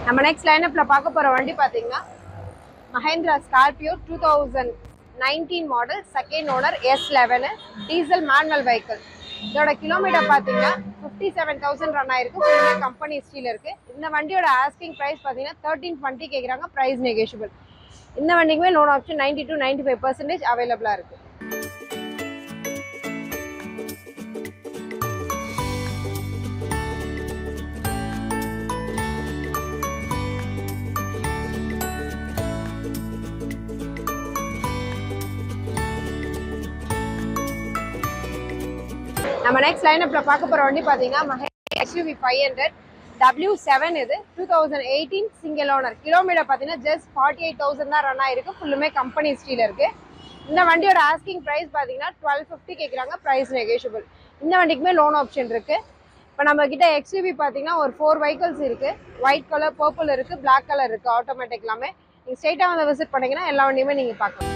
நம்ம நெக்ஸ்ட் லைனப்ல பார்க்க போற வண்டி பாத்தீங்கன்னா Mahindra Scorpio 2019 model, second owner, S11 diesel manual vehicle. இதோட கிலோமீட்டர் பாத்தீங்கன்னா 57,000 ரன் ஆயிருக்கு. ஃபுல்லுமே கம்பெனி ஹிஸ்டரியில இருக்கு. இந்த வண்டியோட ஆஸ்கிங் பிரைஸ் பாத்தீங்கன்னா 1320 கேக்குறாங்க. Price negotiable. இந்த வண்டிக்குமே லோன் ஆப்ஷன் 90 to 95% அவைலபிளா இருக்கு. நம்ம நெக்ஸ்ட் லைனப்ல பார்க்க போற வண்டி பாத்தீங்கன்னா மஹேந்திரா SUV 500 W7. இது 2018 சிங்கிள் ஓனர். கிலோமீட்டர் பாத்தீங்கன்னா ஜஸ்ட் 48,000 தான் ரன் ஆயிருக்கு. ஃபுல்லுமே கம்பெனி ஹிஸ்டரியில இருக்கு. இந்த வண்டியோட ஆஸ்கிங் பிரைஸ் பாத்தீங்கன்னா 1250 கேக்குறாங்க. Price negotiable. இந்த வண்டிக்குமே லோன் ஆப்ஷன் இருக்கு. இப்போ நம்ம கிட்ட XUV பாத்தீங்கன்னா ஒரு 4 வெஹிக்கிள்ஸ் இருக்கு. ஒயிட் கலர், பர்பிள் இருக்கு, பிளாக் கலர் இருக்கு. ஆட்டோமேட்டிக் எல்லாமே நீங்க ஸ்ட்ரெயிட்டா வந்து விசிட் பண்ணீங்கன்னா எல்லா வண்டியுமே நீங்க பார்க்கலாம்.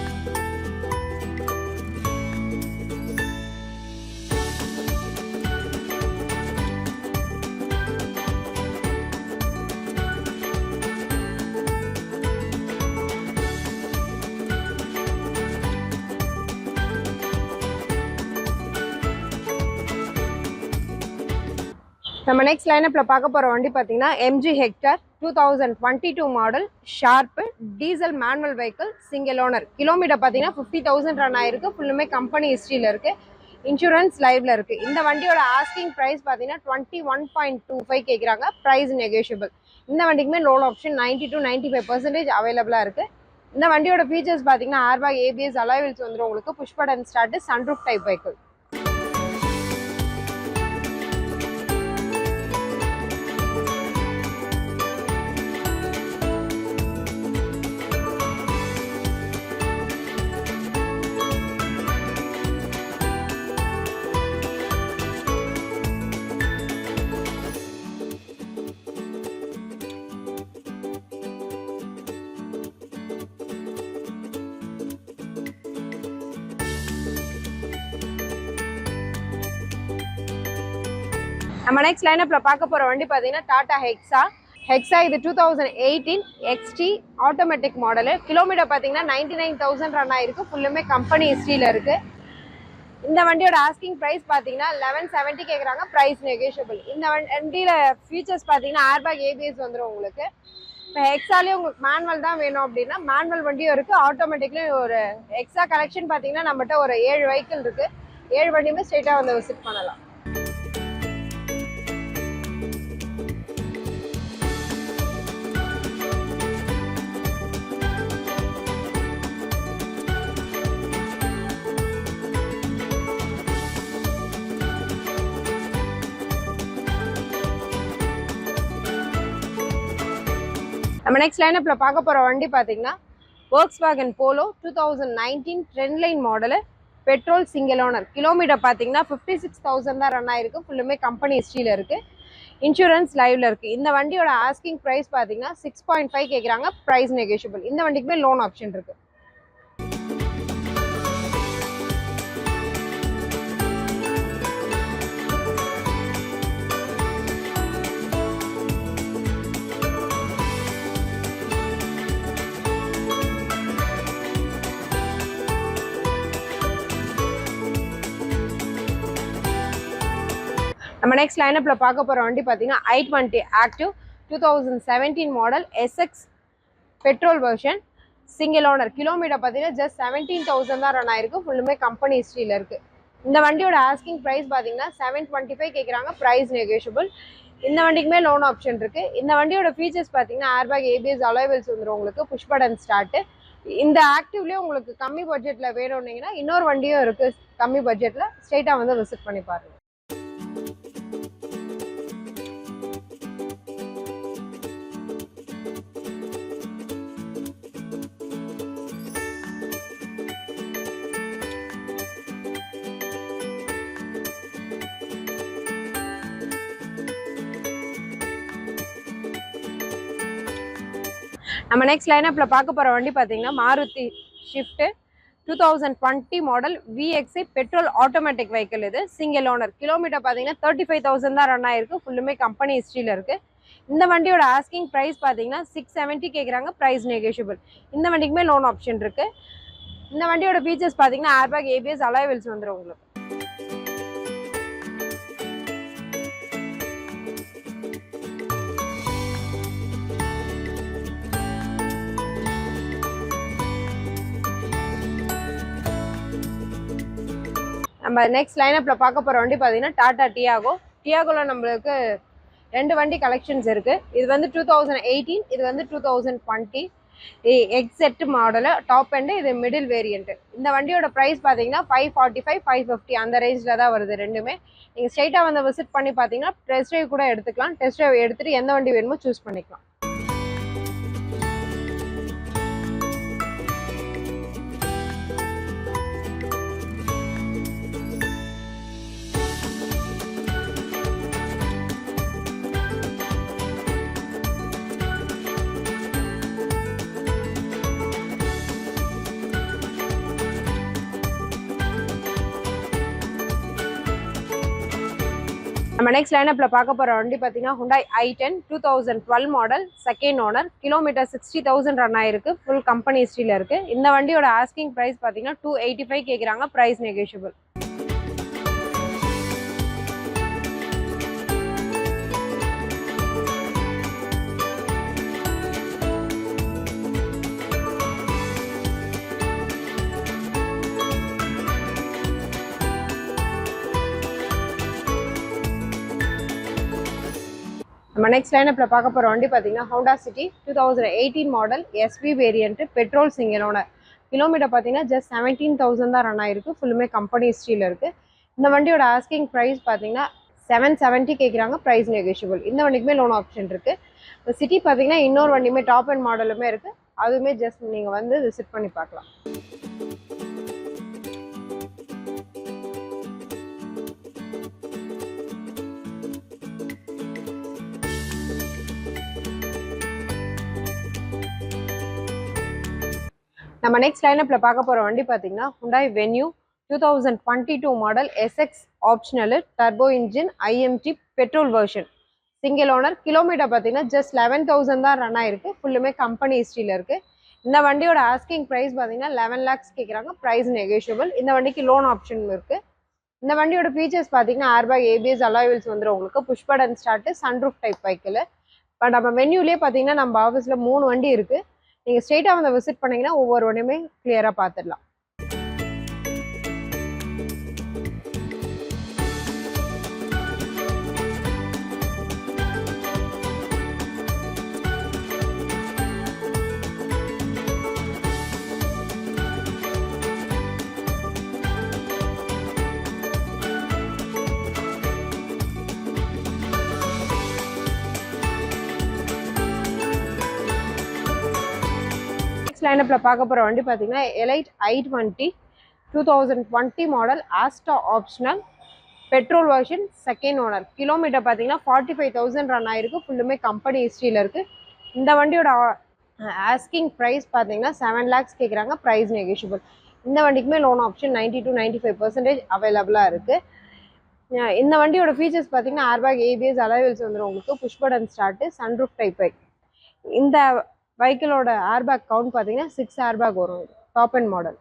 நம்ம நெக்ஸ்ட் லைனப்ல பார்க்க போற வண்டி பாத்தீங்கன்னா MG Hector 2022 model, sharp diesel manual vehicle, single owner. Kilometre பாத்தீங்கன்னா 50,000 ரன் ஆயிருக்கு. ஃபுல்லுமே கம்பெனி ஹிஸ்டரியில இருக்கு. இன்சூரன்ஸ் லைவ்ல இருக்கு. இந்த வண்டியோட ஆஸ்கிங் பிரைஸ் பாத்தீங்கன்னா 21.25 கேக்குறாங்க. Price negotiable. இந்த வண்டிக்குமே லோன் ஆப்ஷன் 90 to 95% அவைலபிளா இருக்கு. இந்த வண்டியோட ஃபீச்சர்ஸ் பாத்தீங்கன்னா ஏர்பேக், ABS, அலாய் வீல்ஸ் வந்துடும் உங்களுக்கு. Push button start, sunroof type vehicle. நம்ம நெக்ஸ்ட் லைனப்ல பார்க்க போற வண்டி பாத்தீங்கன்னா டாடா ஹெக்ஸா. இது 2018 XT ஆட்டோமேட்டிக் மாடலு. கிலோமீட்டர் பாத்தீங்கன்னா 99,000 ரன் ஆயிருக்கு. ஃபுல்லுமே கம்பெனி ஹிஸ்டரியில இருக்கு. இந்த வண்டியோட ஆஸ்கிங் பிரைஸ் பாத்தீங்கன்னா 1170 கேக்குறாங்க. Price negotiable. இந்த வண்டியில ஃபீச்சர்ஸ் பாத்தீங்கன்னா ஏர்பேக், ABS வந்துடும் உங்களுக்கு. இப்போ ஹெக்ஸாலேயே உங்களுக்கு மேனுவல் தான் வேணும் அப்படின்னா மேனுவல் வண்டியும் இருக்கு. ஆட்டோமேட்டிக்லயும் ஒரு எக்ஸா கலெக்ஷன் பாத்தீங்கன்னா நம்மகிட்ட ஒரு 7 வெஹிக்கிள் இருக்கு. 7 வண்டியுமே ஸ்ட்ரெயிட்டா வந்து விசிட் பண்ணலாம். நம்ம நெக்ஸ்ட் லைனப்ல பார்க்க போற வண்டி பாத்தீங்கன்னா Volkswagen Polo 2019 trend line model, petrol, single owner. Kilometre பாத்தீங்கன்னா 56,000 தான் ரன் ஆயிருக்கு. ஃபுல்லுமே கம்பெனி ஹிஸ்டரியில இருக்கு. இன்சூரன்ஸ் லைவ்ல இருக்கு. இந்த வண்டியோட ஆஸ்கிங் பிரைஸ் பாத்தீங்கன்னா 6.5 கேக்குறாங்க. Price negotiable. இந்த வண்டிக்குமே லோன் ஆப்ஷன் இருக்கு. நம்ம நெக்ஸ்ட் லைனப்ல பார்க்க போற வண்டி பாத்தீங்கன்னா i20 active 2017 model, SX petrol version, single owner. Kilometre பாத்தீங்கன்னா ஜஸ்ட் 17,000 தான் ரன் ஆயிருக்கு. ஃபுல்லுமே கம்பெனி ஹிஸ்டரியில இருக்கு. இந்த வண்டியோட ஆஸ்கிங் பிரைஸ் பாத்தீங்கன்னா 725 கேக்குறாங்க. Price negotiable. இந்த வண்டிக்குமே லோன் ஆப்ஷன் இருக்கு. இந்த வண்டியோட ஃபீச்சர்ஸ் பாத்தீங்கன்னா ஏர்பேக், ABS, அலாய் வீல்ஸ் வந்துடும் உங்களுக்கு. Push button start. இந்த ஆக்டிவ்லயே உங்களுக்கு கம்மி பட்ஜெட்ல வேணும்னீங்கன்னா இன்னொரு வண்டியும் இருக்கு கம்மி பட்ஜெட்ல. ஸ்ட்ரெயிட்டா வந்து விசிட் பண்ணி பாருங்க. நம்ம நெக்ஸ்ட் லைனப்ல பார்க்க போற வண்டி பாத்தீங்கன்னா Maruti shift 2020 model, VXI petrol automatic vehicle. இது சிங்கிள் ஓனர். கிலோமீட்டர் பாத்தீங்கன்னா 35,000 தான் ரன் ஆயிருக்கு. ஃபுல்லுமே கம்பெனி ஹிஸ்டரியில இருக்கு. இந்த வண்டியோட ஆஸ்கிங் ப்ரைஸ் பார்த்தீங்கன்னா 670 கேட்குறாங்க, ப்ரைஸ் நெகோஷியபிள். இந்த வண்டிக்குமே லோன் ஆப்ஷன் இருக்கு. இந்த வண்டியோட ஃபீச்சர்ஸ் பார்த்தீங்கன்னா ஏர்பேக், ஏபிஎஸ், அலாய் வீல்ஸ் வந்துடும் உங்களுக்கு. நம்ம நெக்ஸ்ட் லைனப்ல பார்க்க போற வண்டி பார்த்தீங்கன்னா டாடா டியாகோ. டியாகோல நம்மளுக்கு 2 வண்டி கலெக்ஷன்ஸ் இருக்கு. இது வந்து 2018, இது வந்து 2020. எக்ஸெட் மாடலு, டாப் எண்டு, இது மிடில் வேரியன்ட். இந்த வண்டியோட ப்ரைஸ் பார்த்தீங்கன்னா 545, 550 அந்த ரேஞ்சில் தான் வருது ரெண்டுமே. நீங்கள் ஸ்ட்ரைட்டாக வந்து விசிட் பண்ணி பார்த்தீங்கன்னா டெஸ்ட் ட்ரைவ் கூட எடுத்துக்கலாம். டெஸ்ட் ட்ரைவ் எடுத்துட்டு எந்த வண்டி வேணுமோ சூஸ் பண்ணிக்கலாம். நம்ம நெக்ஸ்ட் லைனப்ல பார்க்க போற வண்டி பார்த்தீங்கன்னா Hyundai i10 2012 model, second owner, kilometre 60,000 run ஆயிருக்கு, ஃபுல் கம்பெனி ஹிஸ்ட்ரியில இருக்கு. இந்த வண்டியோட ஆஸ்கிங் பிரைஸ் பார்த்தீங்கன்னா 285 கேட்குறாங்க, பிரைஸ் நெகோஷியபிள். நம்ம நெக்ஸ்ட் லைனப்ல பார்க்க போற வண்டி பார்த்தீங்கன்னா Honda City 2018 model, SP variant, petrol single owner. Kilometre பார்த்தீங்கன்னா ஜஸ்ட் 17,000 தான் ரன் ஆயிருக்கு, ஃபுல்லுமே கம்பெனி ஹிஸ்ட்ரியில் இருக்கு. இந்த வண்டியோட ஆஸ்கிங் ப்ரைஸ் பார்த்தீங்கன்னா 770 கேட்குறாங்க, ப்ரைஸ் நெகோஷியபிள். இந்த வண்டிக்குமே லோன் ஆப்ஷன் இருக்கு. சிட்டி பார்த்தீங்கன்னா இன்னொரு வண்டியுமே டாப் அண்ட் மாடலுமே இருக்கு, அதுவுமே ஜஸ்ட் நீங்கள் வந்து விசிட் பண்ணி பார்க்கலாம். நம்ம நெக்ஸ்ட் லைனப்ல பார்க்க போற வண்டி பார்த்தீங்கன்னா Hyundai Venue 2022 model, SX optional, turbo engine, IMD, petrol version, single owner. Kilometre பார்த்தீங்கன்னா ஜஸ்ட் 11,000 தான் ரன் ஆயிருக்கு, ஃபுல்லுமே கம்பெனி ஹிஸ்ட்ரியில் இருக்கு. இந்த வண்டியோட ஆஸ்கிங் ப்ரைஸ் பார்த்தீங்கன்னா 11 lakhs கேட்குறாங்க, ப்ரைஸ் நெகோஷியபிள். இந்த வண்டிக்கு லோன் ஆப்ஷன் இருக்கு. இந்த வண்டியோட ஃபீச்சர்ஸ் பார்த்தீங்கன்னா ஏர்பேக், ஏபிஎஸ், அலாய் வீல்ஸ் வந்துடும் உங்களுக்கு, push button start, sunroof type vehicle. But நம்ம வென்யூலேயே பார்த்தீங்கன்னா நம்ம ஆஃபீஸில் 3 வண்டி இருக்கு. நீங்கள் ஸ்ட்ரெயிட்டாக வந்து விசிட் பண்ணீங்கன்னா ஒவ்வொரு வண்டியுமே கிளியராக பார்த்துடலாம். லைனப்ல பார்க்க போற வண்டி பார்த்தீங்கன்னா elite i20 2020 model, Asta optional, petrol version, second owner. Kilometre பார்த்தீங்கன்னா 45,000 ரன் ஆயிருக்கு, ஃபுல்லுமே கம்பெனி ஹிஸ்ட்ரியில் இருக்கு. இந்த வண்டியோட ஆஸ்கிங் ப்ரைஸ் பார்த்தீங்கன்னா 7 lakhs கேட்குறாங்க, ப்ரைஸ் நெகோஷியபிள். இந்த வண்டிக்குமே லோன் ஆப்ஷன் 90 to 95% அவைலபிளாக இருக்கு. இந்த வண்டியோட ஃபீச்சர்ஸ் பார்த்தீங்கன்னா ஏர்பேக், ஏபிஎஸ், அலாய் வீல்ஸ் வந்துடும் உங்களுக்கு, push button start, sunroof type bike. இந்த வெஹிக்கிளோட ஏர்பேக் கவுண்ட் பார்த்தீங்கன்னா 6 ஏர்பேக் வரும், டாப் அண்ட் மாடல்.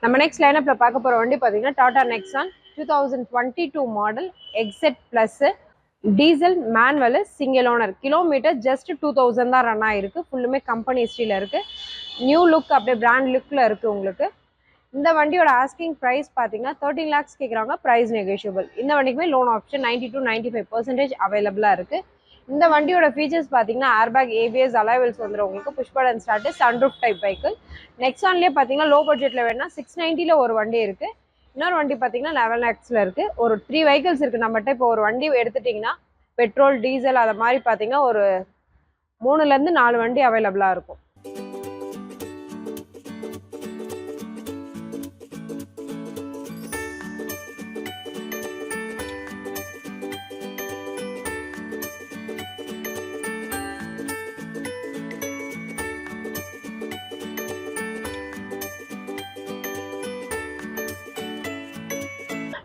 நம்ம நெக்ஸ்ட் லைனப்ல பார்க்க போற வண்டி பார்த்தீங்கன்னா டாடா நெக்ஸான் 2022 மாடல், XZ plus, diesel, manual, single owner. Kilometre just 2,000 தான் ரன் ஆயிருக்கு, ஃபுல்லுமே கம்பெனி ஹிஸ்ட்ரியில் இருக்கு. நியூ லுக், அப்படியே பிராண்ட் லுக்கில் இருக்கு உங்களுக்கு. இந்த வண்டியோட ஆஸ்கிங் ப்ரைஸ் பார்த்தீங்கன்னா 13 lakhs கேட்குறாங்க, ப்ரைஸ் நெகோஷியபிள். இந்த வண்டிக்குமே லோன் ஆப்ஷன் 90 to 95% அவைலபிளாக இருக்கு. இந்த வண்டியோட ஃபீச்சர்ஸ் பார்த்தீங்கன்னா ஏர்பேக், ஏபிஎஸ், அலாய் வீல்ஸ் வந்துடும் உங்களுக்கு, push button start, sunroof type vehicle. நெக்ஸான்லேயே பார்த்தீங்கன்னா லோ பட்ஜெட்டில் வேணா 690ல் ஒரு வண்டி இருக்கு, இன்னொரு வண்டி பார்த்தீங்கன்னா 11 lakhsல இருக்கு. ஒரு 3 vehicles இருக்கு நம்மகிட்ட. இப்போ ஒரு வண்டி எடுத்துட்டிங்கன்னா பெட்ரோல், டீசல் அதை மாதிரி பார்த்தீங்கன்னா ஒரு 3லேருந்து 4 வண்டி அவைலபிளாக இருக்கும்.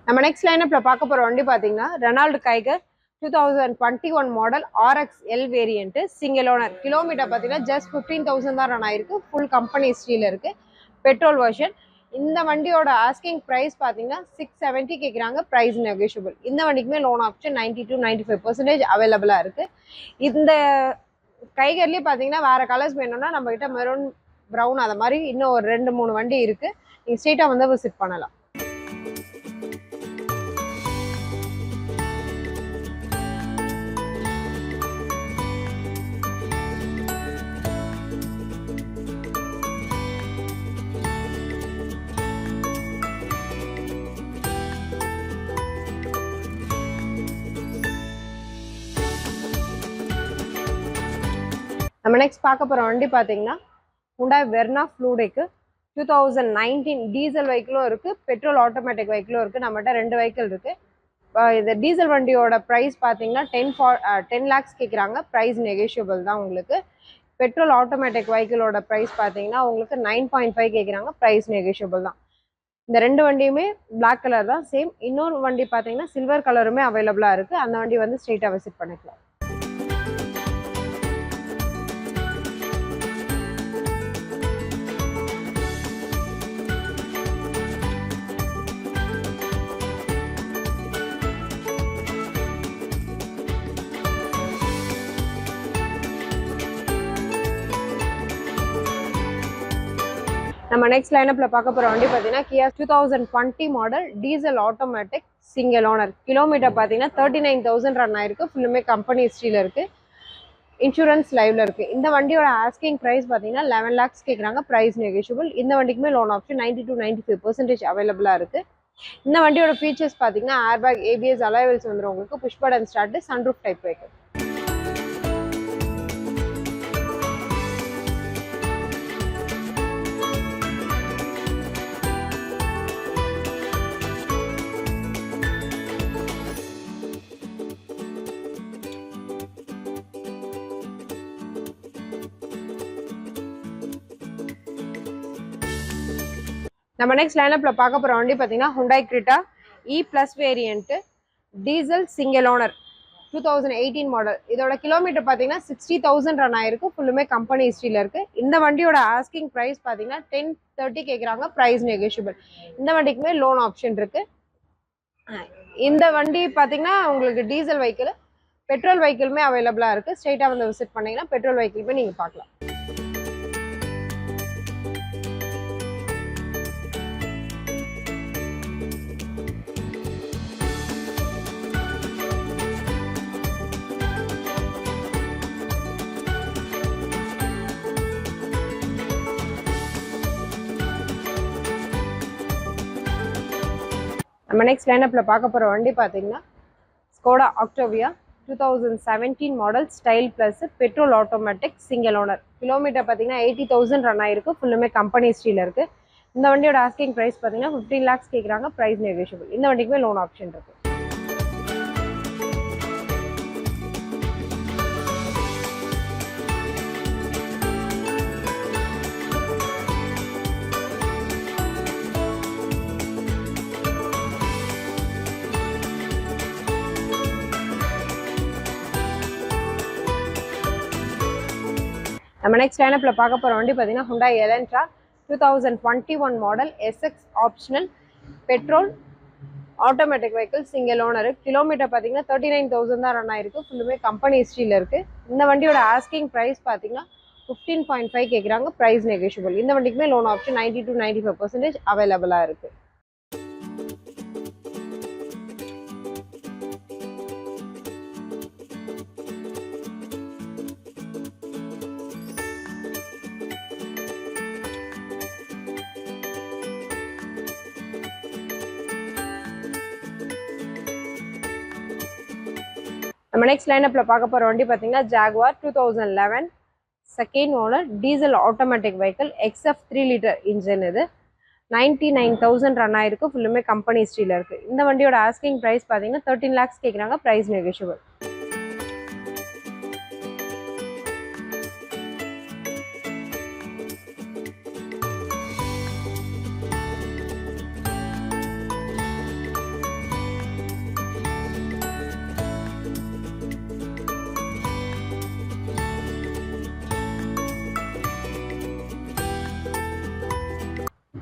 நம்ம நெக்ஸ்ட் லைனப்ல பார்க்க போற வண்டி பாத்தீங்கன்னா Renault Kiger 2021 model RX L variant single owner. Kilometre பாத்தீங்கன்னா ஜஸ்ட் 15,000 தான் ரன் ஆயிருக்கு. ஃபுல் கம்பெனி ஸ்டீல் இருக்கு, பெட்ரோல் வெர்ஷன். இந்த வண்டியோட ஆஸ்கிங் பிரைஸ் பாத்தீங்கன்னா 670 கேக்குறாங்க. Price negotiable. இந்த வண்டிக்குமே லோன் ஆப்ஷன் 90 to 95% அவைலபிளா இருக்கு. இந்த கைகர்லயே பாத்தீங்கன்னா வேற கலர்ஸ் வேணும்னா நம்ம கிட்ட மெரூன், ப்ரௌன் அது மாதிரி இன்னும் ஒரு 2-3 வண்டி இருக்கு. நீங்க ஸ்ட்ரெயிட்டா வந்து விசிட் பண்ணலாம். நம்ம நெக்ஸ்ட் பார்க்க போற வண்டி பாத்தீங்கன்னா Hyundai Verna Fluidic 2019 டீசல் வெஹிக்கிளும் இருக்கு, பெட்ரோல் ஆட்டோமேட்டிக் வெஹிக்கிளும் இருக்கு. நம்மகிட்ட 2 வெஹிக்கிள் இருக்கு. இந்த டீசல் வண்டியோட பிரைஸ் பாத்தீங்கன்னா 10 lakhs கேக்குறாங்க. பிரைஸ் நெகோஷியபிள் தான் உங்களுக்கு. பெட்ரோல் ஆட்டோமேட்டிக் வெஹிக்கிளோட பிரைஸ் பாத்தீங்கன்னா உங்களுக்கு 9.5 கேக்குறாங்க. பிரைஸ் நெகோஷியபிள் தான். இந்த 2 வண்டியுமே பிளாக் கலர் தான் சேம். இன்னொரு வண்டி பாத்தீங்கன்னா சில்வர் கலருமே அவைலபிளா இருக்கு. அந்த வண்டி வந்து ஸ்ட்ரெயிட்டா விசிட் பண்ணிக்கலாம். நம்ம நெக்ஸ்ட் லைனப்ல பார்க்க போற வண்டி பாத்தீங்கன்னா Kia 2020 model diesel automatic single owner. Kilometre பாத்தீங்கன்னா 39,000 ரன் ஆயிருக்கு. ஃபுல்லுமே கம்பெனி ஹிஸ்டரியில இருக்கு. இன்சூரன்ஸ் லைவ்ல இருக்கு. இந்த வண்டியோட ஆஸ்கிங் பிரைஸ் பாத்தீங்கன்னா 11 lakhs கேக்குறாங்க. Price negotiable. இந்த வண்டிக்குமே லோன் ஆப்ஷன் 90 to 95% அவைலபிளா இருக்கு. இந்த வண்டியோட ஃபீச்சர்ஸ் பாத்தீங்கன்னா ஏர்பேக், ABS, அலாய்வெல்ஸ் வந்துரும் உங்களுக்கு. Push button start, sunroof type vehicle. நம்ம நெக்ஸ்ட் லைனப்ல பார்க்க போற வண்டி பாத்தீங்கன்னா Hyundai Creta E+ variant diesel single owner 2018 model. இதோட கிலோமீட்டர் பாத்தீங்கன்னா 60,000 ரன் ஆயிருக்கு. ஃபுல்லுமே கம்பெனி ஹிஸ்டரியில இருக்கு. இந்த வண்டியோட ஆஸ்கிங் பிரைஸ் பாத்தீங்கன்னா 1030 கேக்குறாங்க. Price negotiable. இந்த வண்டிக்குமே லோன் ஆப்ஷன் இருக்கு. இந்த வண்டி பாத்தீங்கன்னா உங்களுக்கு டீசல் வெஹிக்கிள், பெட்ரோல் வெஹிக்கிளுமே அவைலபிளா இருக்கு. ஸ்ட்ரெயிட்டா வந்து விசிட் பண்ணீங்கன்னா பெட்ரோல் வெஹிக்கிளுமே நீங்க பார்க்கலாம். நம்ம நெக்ஸ்ட் லைனப்ல பார்க்க போற வண்டி பாத்தீங்கன்னா Skoda Octavia 2017 model style plus petrol automatic single owner. Kilometre பாத்தீங்கன்னா 80,000 ரன் ஆயிருக்கு. ஃபுல்லுமே கம்பெனி ஹிஸ்டரியில இருக்கு. இந்த வண்டியோட ஆஸ்கிங் பிரைஸ் பாத்தீங்கன்னா 15 lakhs கேக்குறாங்க. Price negotiable. இந்த வண்டிக்குமே லோன் ஆப்ஷன் இருக்கு. நம்ம நெக்ஸ்ட் லைனப்ல பார்க்க போற வண்டி பாத்தீங்கன்னா Hyundai Elantra 2021 model SX optional petrol automatic vehicle single owner. Kilometre பாத்தீங்கன்னா 39,000 தான் ரன் ஆயிருக்கு. ஃபுல்லுமே கம்பெனி ஹிஸ்டரியில இருக்கு. இந்த வண்டியோட ஆஸ்கிங் பிரைஸ் பாத்தீங்கன்னா 15.5 கேக்குறாங்க. Price negotiable. இந்த வண்டிக்குமே லோன் ஆப்ஷன் 90 to 95% அவைலபிளா இருக்கு. நம்ம நெக்ஸ்ட் லைனப்ல பார்க்க போற வண்டி பாத்தீங்கன்னா Jaguar 2011 second owner diesel automatic vehicle XF 3 litre engine. இது 99,000 ரன் ஆயிருக்கு. ஃபுல்லுமே கம்பெனி ஹிஸ்டரியில இருக்கு. இந்த வண்டியோட ஆஸ்கிங் பிரைஸ் பாத்தீங்கன்னா 13 lakhs கேக்குறாங்க. Price negotiable.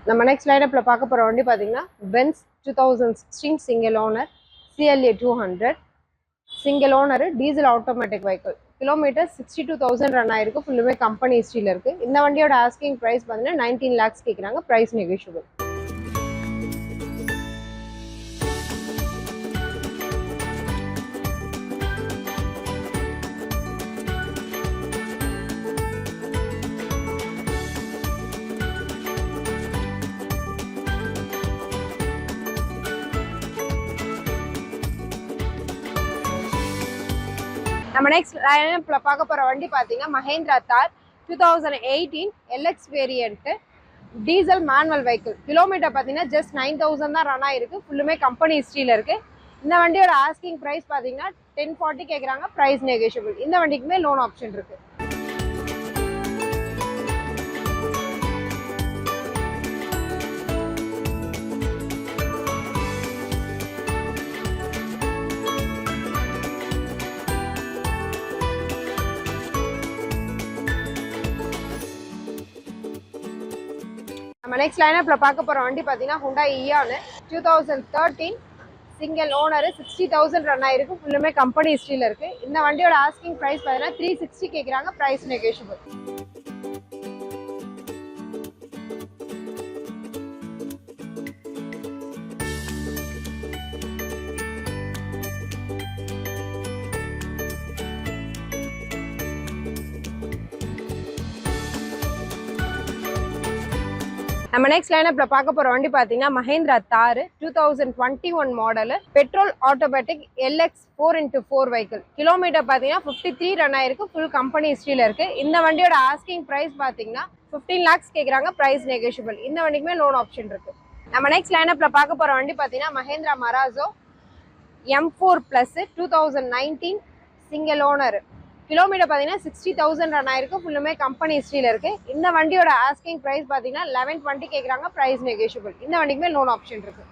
நம்ம நெக்ஸ்ட் லைனப்ல பார்க்க போற வண்டி பாத்தீங்கன்னா Benz 2016 single owner CLA 200 single owner diesel automatic vehicle. Kilometre 62,000 run ஆயிருக்கு. ஃபுல்லுமே கம்பெனி ஹிஸ்ட்ரியில இருக்கு. இந்த வண்டியோட ஆஸ்கிங் பிரைஸ் பார்த்தீங்கன்னா 19 lakhs கேட்குறாங்க. Price negotiable. நம்ம நெக்ஸ்ட் லைனப்ல பார்க்க போற வண்டி பார்த்தீங்கன்னா Mahindra Thar 2018 LX variant diesel manual vehicle. Kilometre பார்த்தீங்கன்னா ஜஸ்ட் 9,000 தான் ரன் ஆயிருக்கு. ஃபுல்லுமே கம்பெனி ஹிஸ்ட்ரியில இருக்கு. இந்த வண்டியோட ஆஸ்கிங் பிரைஸ் பார்த்தீங்கன்னா 1040 கேட்குறாங்க. Price negotiable. இந்த வண்டிக்குமே லோன் ஆப்ஷன் இருக்கு. நம்ம நெக்ஸ்ட் லைனப்ல பார்க்க போற வண்டி பார்த்தீங்கன்னா Hyundai Eon 2013 single owner 60,000 run ஆயிருக்கு. ஃபுல்லுமே கம்பெனி ஹிஸ்ட்ரியில இருக்கு. இந்த வண்டியோட ஆஸ்கிங் பிரைஸ் பார்த்தீங்கன்னா 360 கேட்குறாங்க. Price negotiable. நம்ம நெக்ஸ்ட் லைனப்ல பார்க்க போற வண்டி பாத்தீங்கன்னா Mahindra Thar 2021 model petrol automatic LX 4x4 vehicle. Kilometre பாத்தீங்கன்னா 53 ரன் ஆயிருக்கு. ஃபுல் கம்பெனி ஹிஸ்ட்ரியில இருக்கு. இந்த வண்டியோட ஆஸ்கிங் பிரைஸ் பாத்தீங்கன்னா 15 lakhs கேட்குறாங்க. Price negotiable. இந்த வண்டிக்குமே லோன் ஆப்ஷன் இருக்கு. நம்ம நெக்ஸ்ட் லைனப்ல பார்க்க போற வண்டி பாத்தீங்கன்னா Mahindra Marazzo M4+ 2019 single owner. Kilometre பார்த்தீங்கன்னா 60,000 ரன் ஆயிருக்கு. ஃபுல்லுமே கம்பெனி ஹிஸ்ட்ரியில இருக்கு. இந்த வண்டியோட ஆஸ்கிங் பிரைஸ் பார்த்தீங்கன்னா 1120 கேட்குறாங்க. Price negotiable. இந்த வண்டிக்குமே லோன் ஆப்ஷன் இருக்கு.